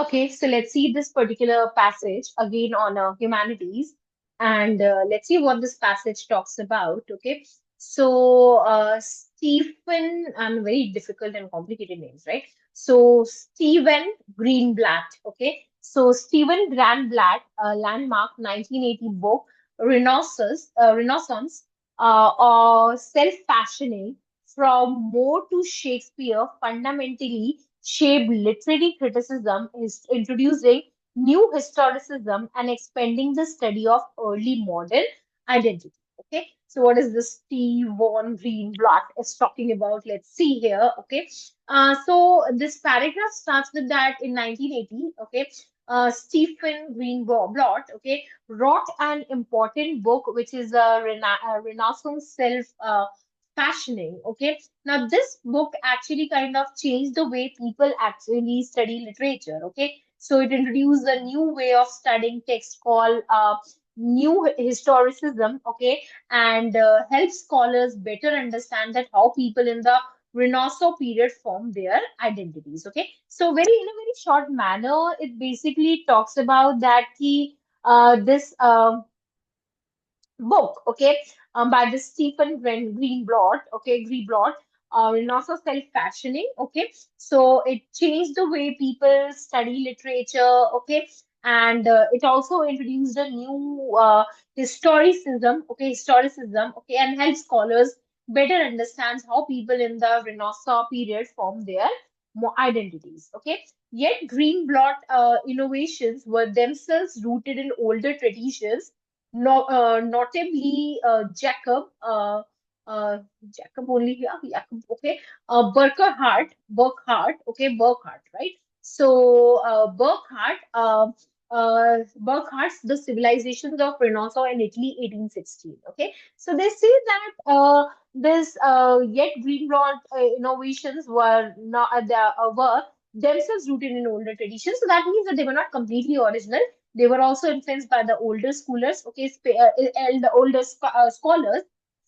Okay, so let's see this particular passage again on humanities, and let's see what this passage talks about. Okay, so Stephen, and very difficult and complicated names, right? So Stephen Greenblatt. Okay, so Stephen Greenblatt, landmark 1980 book, Renaissance, or self-fashioning from Moore to Shakespeare, fundamentally shaped literary criticism, is introducing new historicism and expanding the study of early modern identity. Okay, so what is this Steve von Greenblatt is talking about? Let's see here. Okay, so this paragraph starts with that in 1980. Okay, Stephen Greenblatt, okay, wrote an important book which is a Renaissance self fashioning. Okay, now, this book actually kind of changed the way people actually study literature. Okay, so it introduced a new way of studying text called new historicism. Okay, and helps scholars better understand that how people in the Renaissance period form their identities. Okay, so very in a very short manner, it basically talks about that key this book, okay, by the Stephen Greenblatt, okay, Greenblatt, Renaissance self-fashioning, okay. So it changed the way people study literature, okay, and it also introduced a new historicism, okay, and helps scholars better understand how people in the Renaissance period form their identities, okay. Yet Greenblatt innovations were themselves rooted in older traditions, no, notably Jacob only here, Jacob, okay, Burckhardt, okay, Burckhardt, right? So Burckhardt's The Civilizations of Renaissance in Italy, 1816. Okay, so they say that this yet Greenblatt innovations were themselves rooted in older traditions. So that means that they were not completely original. They were also influenced by the older scholars, okay, the older scholars,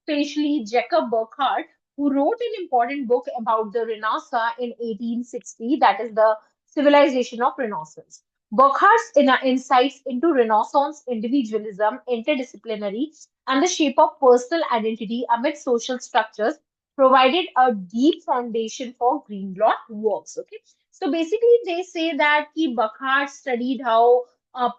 especially Jacob Burckhardt, who wrote an important book about the Renaissance in 1860, that is the Civilization of Renaissance. Burckhardt's insights into Renaissance individualism, interdisciplinary, and the shape of personal identity amid social structures provided a deep foundation for Greenblatt works. Okay, so basically, they say that Burckhardt studied how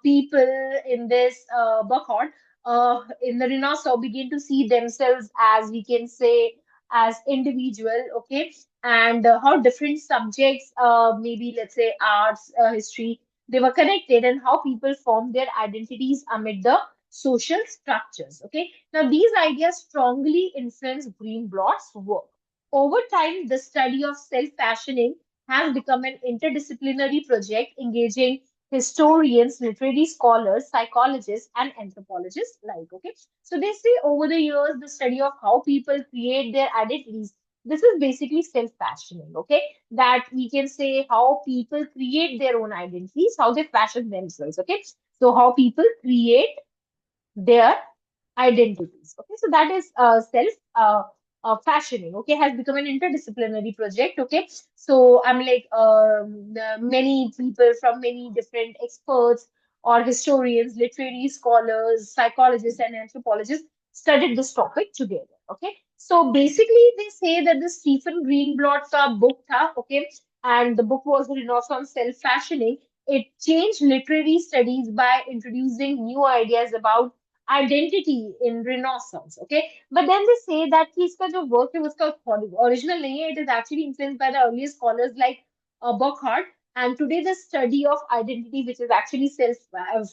people in this Burckhardt in the Renaissance begin to see themselves as, we can say, as individual, okay, and how different subjects, maybe let's say arts, history, they were connected, and how people form their identities amid the social structures. Okay, now these ideas strongly influence Greenblatt's work. Over time, the study of self-fashioning has become an interdisciplinary project engaging historians, literary scholars, psychologists, and anthropologists like. Okay, so they say over the years, the study of how people create their identities. This is basically self-fashioning. Okay, that we can say how people create their own identities, how they fashion themselves. Okay, so how people create their identities. Okay, so that is self fashioning. Okay, has become an interdisciplinary project. Okay, so I'm like many people from many different experts or historians, literary scholars, psychologists, and anthropologists studied this topic together. Okay, so basically they say that the Stephen Greenblatt's book tha, okay, and the book was Renaissance self fashioning. It changed literary studies by introducing new ideas about identity in Renaissance. Okay, but then they say that कि इसका जो work है उसका original नहीं है. It is actually influenced by the earlier scholars like Burckhardt. And today the study of identity, which is actually self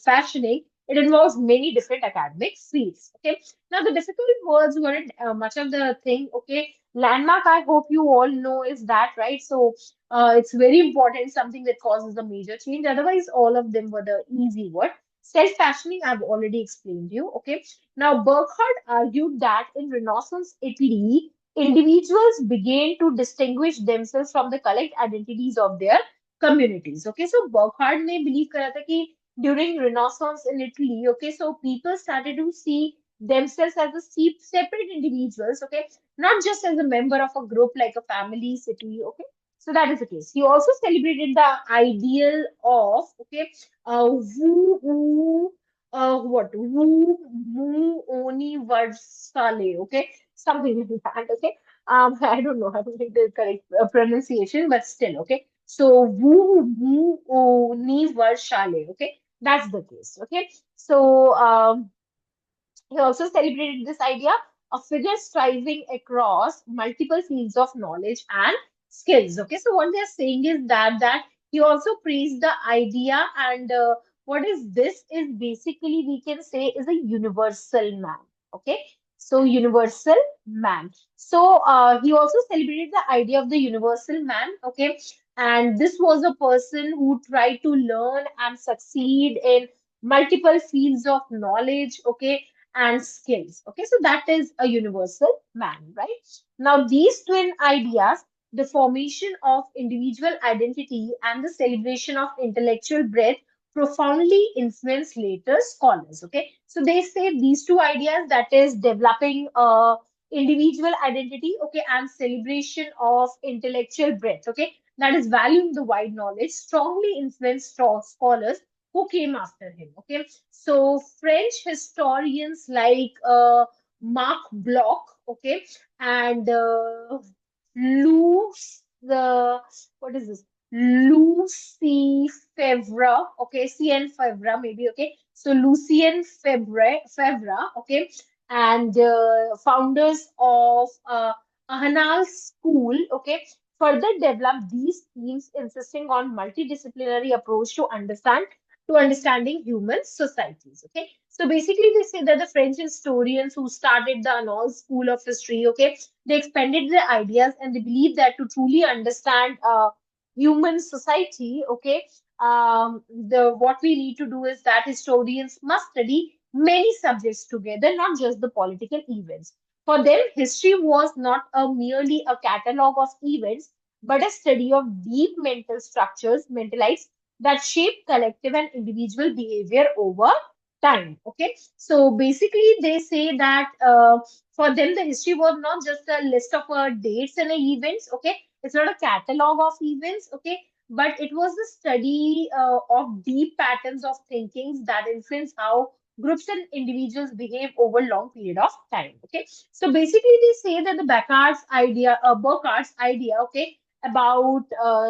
fashioning, it involves many different academic fields. Okay, now the difficult words weren't much of the thing. Okay, landmark, I hope you all know, is that, right? So it's very important, something that causes a major change. Otherwise, all of them were the easy word. Self-fashioning, I've already explained you. Okay. Now, Burckhardt argued that in Renaissance Italy, individuals began to distinguish themselves from the collect identities of their communities. Okay. So, Burckhardt ने believe करा था कि during Renaissance in Italy, okay, so people started to see themselves as a separate individuals, okay, not just as a member of a group like a family, city, okay. So that is the case. He also celebrated the ideal of, okay, woo, woo, what, woo, woo, universale, okay, something like that, okay. I don't know how to make the correct pronunciation, but still, okay. So, woo, woo, universale, okay, that's the case, okay. So, he also celebrated this idea of figures striving across multiple fields of knowledge and skills. Okay, so what they're saying is that he also praised the idea, and what is this is basically we can say is a universal man. Okay, so universal man. So he also celebrated the idea of the universal man. Okay, and this was a person who tried to learn and succeed in multiple fields of knowledge. Okay, and skills. Okay, so that is a universal man, right? Now, these twin ideas, the formation of individual identity and the celebration of intellectual breadth, profoundly influence later scholars. Okay, so they say these two ideas, that is developing individual identity, okay, and celebration of intellectual breadth, okay, that is valuing the wide knowledge, strongly influenced scholars who came after him. Okay, so French historians like Marc Bloch, okay, and Luce, the what is this? Lucy Febvre, okay, CN Febvre, maybe, okay. So Lucien Febvre, okay, and founders of Ahanal School, okay, further developed these themes, insisting on multidisciplinary approach to understanding human societies. Okay, so basically, they say that the French historians who started the Annales School of History, okay, they expanded their ideas and they believe that to truly understand human society, okay, the what we need to do is that historians must study many subjects together, not just the political events. For them, history was not merely a catalog of events, but a study of deep mental structures, mentalized that shape collective and individual behavior over time. Okay, so basically, they say that for them, the history was not just a list of dates and events. Okay, it's not a catalog of events. Okay, but it was the study of deep patterns of thinkings that influence how groups and individuals behave over long period of time. Okay, so basically, they say that the Burckhardt's idea, okay, about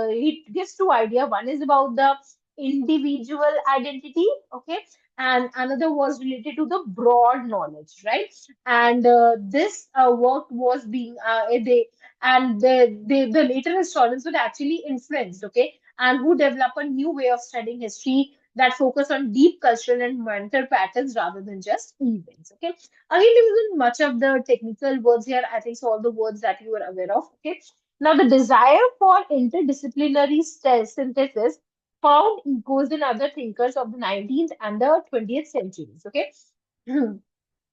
it gives two idea. One is about the individual identity, okay, and another was related to the broad knowledge, right? And this work was being they and the later historians were actually influenced, okay, and who develop a new way of studying history that focus on deep cultural and mental patterns rather than just events. Okay, again, there isn't much of the technical words here. I think so all the words that you are aware of. Okay, now the desire for interdisciplinary synthesis found echoes in other thinkers of the 19th and the 20th centuries. Okay.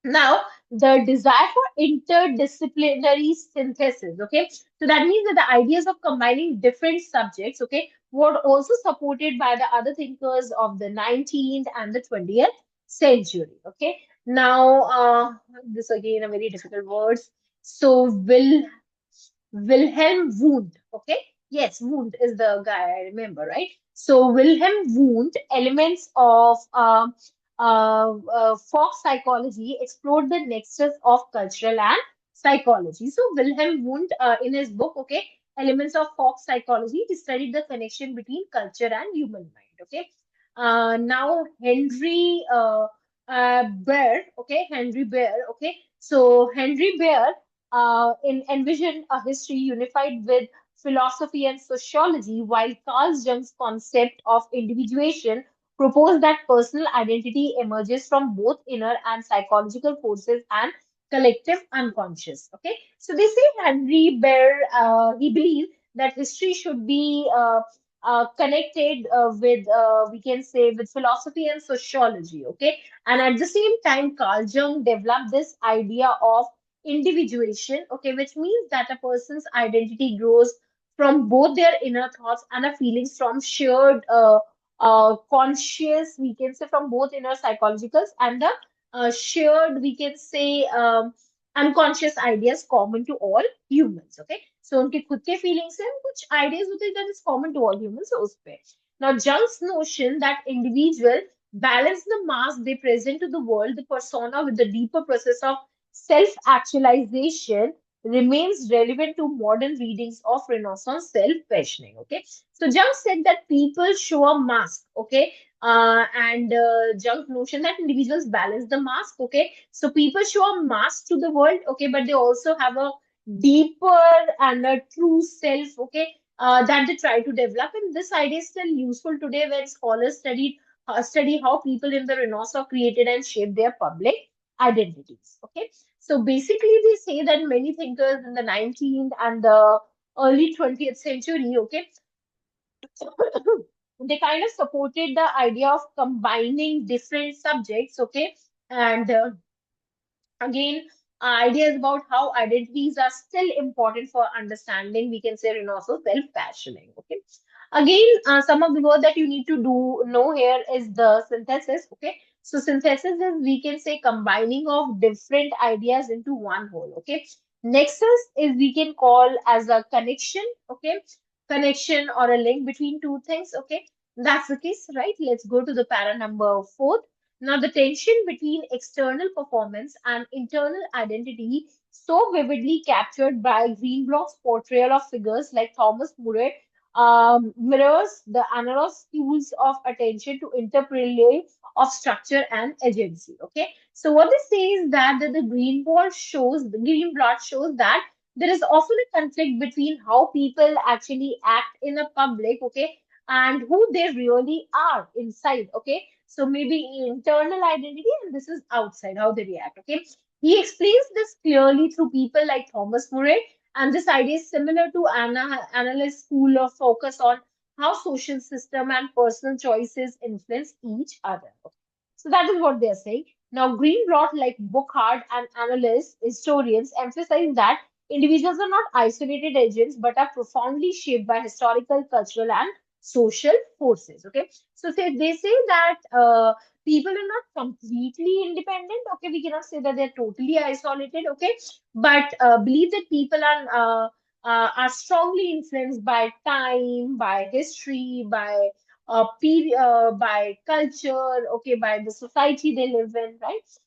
Now, the desire for interdisciplinary synthesis, okay, so that means that the ideas of combining different subjects, okay, were also supported by the other thinkers of the 19th and the 20th century, okay. Now, this again a very difficult words. So, Wilhelm Wundt. Okay. Yes, Wundt is the guy I remember, right? So Wilhelm Wundt, elements of folk psychology, explored the nexus of cultural and psychology. So Wilhelm Wundt, in his book, okay, Elements of Folk Psychology, he studied the connection between culture and human mind. Okay. Now Henry Bear, okay. So Henry Bear envisioned a history unified with philosophy and sociology, while Carl Jung's concept of individuation proposed that personal identity emerges from both inner and psychological forces and collective unconscious. Okay, so they say Henry Bear, he believes that history should be connected with, we can say, with philosophy and sociology. Okay, and at the same time, Carl Jung developed this idea of individuation, okay, which means that a person's identity grows from both their inner thoughts and a feelings from shared conscious, we can say, from both inner psychologicals and the shared, we can say, unconscious ideas common to all humans. Okay, So उनके खुद के feelings हैं, कुछ ideas होते हैं that is common to all humans उस पे. Now Jung's notion that individual balance the mask they present to the world, the persona with the deeper process of self-actualization remains relevant to modern readings of Renaissance self-questioning. Okay, so Jung said that people show a mask. Okay, and Jung's notion that individuals balance the mask. Okay, so people show a mask to the world. Okay, but they also have a deeper and a true self. Okay, that they try to develop, and this idea is still useful today when scholars study how people in the Renaissance created and shaped their public identities. Okay, so basically, they say that many thinkers in the 19th and the early 20th century, okay, they kind of supported the idea of combining different subjects, okay, and again, ideas about how identities are still important for understanding, we can say, and also self-passioning. Okay. Again, some of the work that you need to do know here is the synthesis. Okay. So synthesis is, we can say, combining of different ideas into one whole. Okay. Nexus is, we can call as a connection. Okay. Connection or a link between two things. Okay. That's the case, right? Let's go to the para number 4. Now, the tension between external performance and internal identity, so vividly captured by Greenblatt's portrayal of figures like Thomas More, mirrors the analogous tools of attention to interplay of structure and agency. Okay, so what they say is that the Greenblatt shows that there is often a conflict between how people actually act in a public, okay, and who they really are inside. Okay, so maybe internal identity, and this is outside, how they react. Okay. He explains this clearly through people like Thomas Murray, and this idea is similar to analyst school of focus on how social system and personal choices influence each other. Okay. So that is what they are saying. Now, Greenblatt, like Burckhardt and analysts, historians, emphasize that individuals are not isolated agents but are profoundly shaped by historical, cultural, and social forces. Okay, so they say that people are not completely independent. Okay, we cannot say that they're totally isolated. Okay, but believe that people are strongly influenced by time, by history, by culture. Okay, by the society they live in. Right.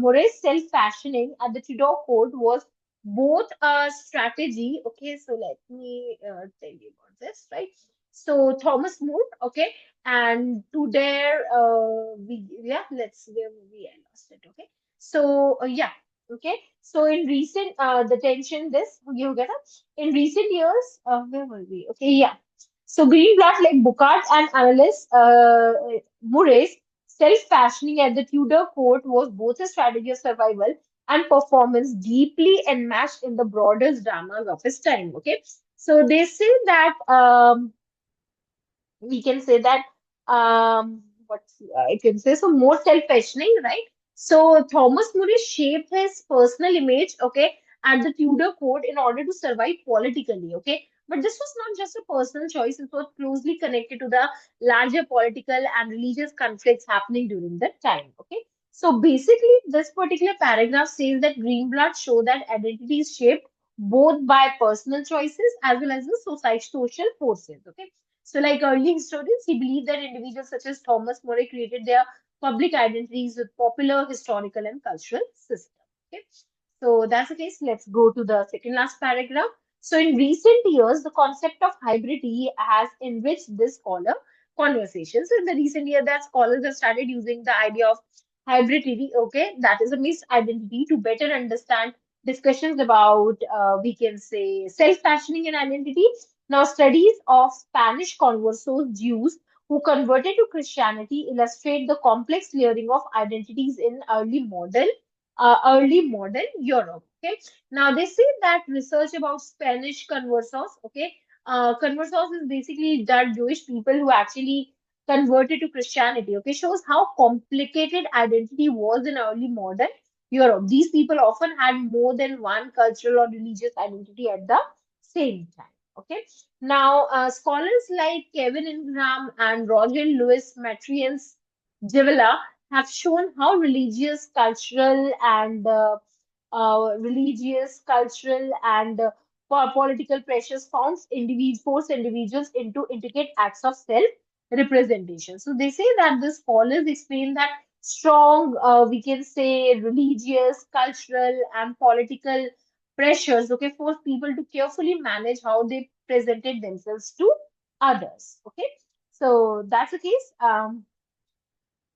Murray's self-fashioning at the Tudor court was both a strategy. Okay, so let me tell you about this. Right. So Thomas More, okay, and to their yeah, let's where we I lost it, okay. So yeah, okay. So in recent the tension this you get up in recent years, where were we? Okay, yeah. So Greenblatt, like Burckhardt and analyst Murray's self-fashioning at the Tudor court was both a strategy of survival and performance deeply enmeshed in the broader dramas of his time. Okay, so they say that we can say that what I can say, so more self-questioning, right? So Thomas More shaped his personal image, okay, at the Tudor court in order to survive politically, okay. But this was not just a personal choice; it was closely connected to the larger political and religious conflicts happening during that time, okay. So basically, this particular paragraph says that Greenblatt show that identity is shaped both by personal choices as well as the society social forces, okay. So, like early historians, he believed that individuals such as Thomas More created their public identities with popular historical and cultural systems. Okay, so that's the case. Let's go to the second last paragraph. So, in recent years, the concept of hybridity has enriched this scholar conversation. So, in the recent year, that scholars have started using the idea of hybridity. Okay, that is a mixed identity to better understand discussions about, we can say, self-fashioning and identity. Now, studies of Spanish conversos Jews who converted to Christianity illustrate the complex layering of identities in early modern Europe. Okay. Now, they say that research about Spanish conversos, okay, conversos is basically that Jewish people who actually converted to Christianity, okay, shows how complicated identity was in early modern Europe. These people often had more than one cultural or religious identity at the same time. Okay. Now, scholars like Kevin Ingram and Roger Lewis Matrians Javila have shown how religious, cultural, and political pressures force individuals into intricate acts of self-representation. So they say that the scholars explain that strong, we can say, religious, cultural, and political pressures, okay, force people to carefully manage how they presented themselves to others. Okay, so that's the case.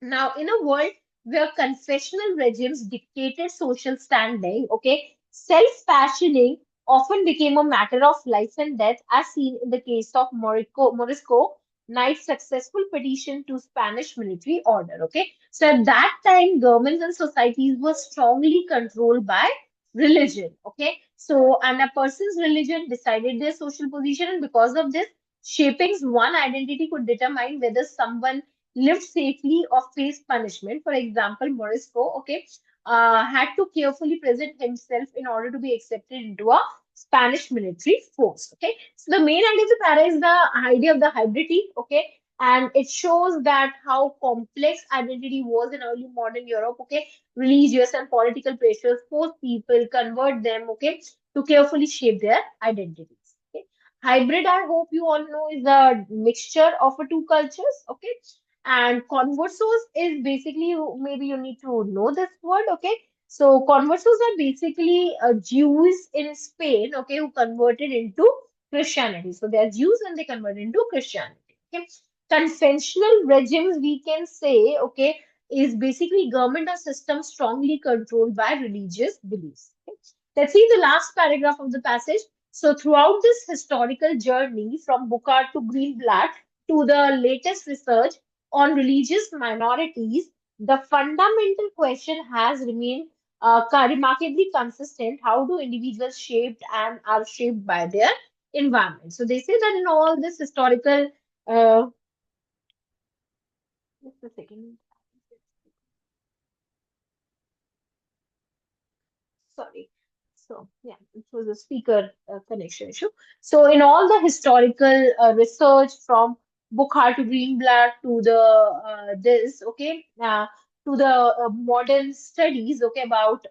Now, in a world where confessional regimes dictated social standing, okay, self-fashioning often became a matter of life and death, as seen in the case of Morisco Knight's successful petition to Spanish military order. Okay, so at that time, governments and societies were strongly controlled by religion. Okay, so and a person's religion decided their social position, and because of this, shaping one identity could determine whether someone lived safely or faced punishment. For example, Morisco, okay, had to carefully present himself in order to be accepted into a Spanish military force. Okay, so the main idea of the para is the idea of the hybridity. Okay, and it shows that how complex identity was in early modern Europe. Okay, religious and political pressures force people, convert them. Okay, to carefully shape their identities. Okay, hybrid, I hope you all know, is a mixture of a two cultures. Okay, and conversos is basically, maybe you need to know this word, okay? So conversos are basically Jews in Spain, okay, who converted into Christianity. So they are Jews and they converted into Christianity. Okay. Conventional regimes, we can say, okay, is basically government or system strongly controlled by religious beliefs. Okay. Let's see the last paragraph of the passage. So throughout this historical journey from Burckhardt to Greenblatt to the latest research on religious minorities, the fundamental question has remained remarkably consistent. How do individuals shaped and are shaped by their environment? So they say that in all this historical, just a second. Sorry. So, yeah, it was a speaker connection issue. So, in all the historical research from Burckhardt to Greenblatt to the okay, to the modern studies, okay, about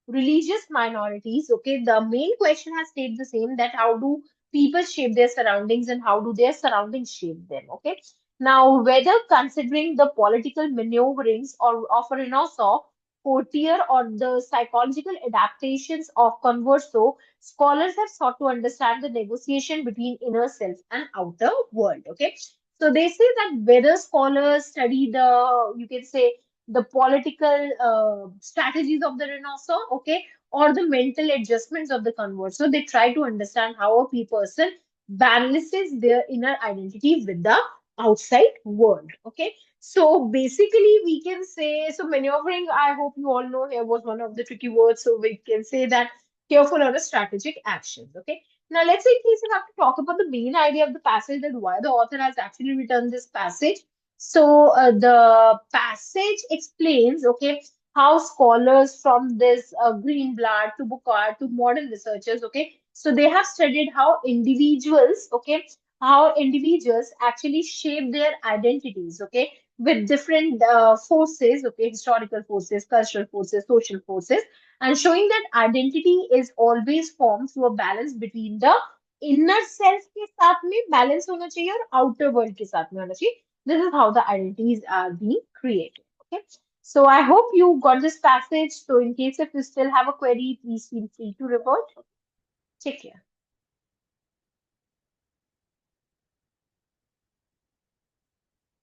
religious minorities, okay, the main question has stayed the same, that how do people shape their surroundings and how do their surroundings shape them, okay? Now, whether considering the political maneuverings or of a Renaissance courtier or the psychological adaptations of converso, scholars have sought to understand the negotiation between inner self and outer world. Okay, so they say that whether scholars study the, you can say, the political strategies of the Renaissance, okay, or the mental adjustments of the converso, they try to understand how a person balances their inner identity with the outside world. Okay, so basically, we can say, so maneuvering, I hope you all know here was one of the tricky words. So we can say that careful or a strategic actions. Okay. Now let's say in case we have to talk about the main idea of the passage, that why the author has actually written this passage. So the passage explains, okay, how scholars from this Greenblatt to Burckhardt to modern researchers, okay, so they have studied how individuals, okay, how individuals actually shape their identities, okay, with different forces, okay, historical forces, cultural forces, social forces, and showing that identity is always formed through a balance between the inner self के साथ में balance होना चाहिए और outer world के साथ में होना चाहिए. This is how the identities are being created. Okay. So I hope you got this passage. So in case if you still have a query, please feel free to revert. Take care.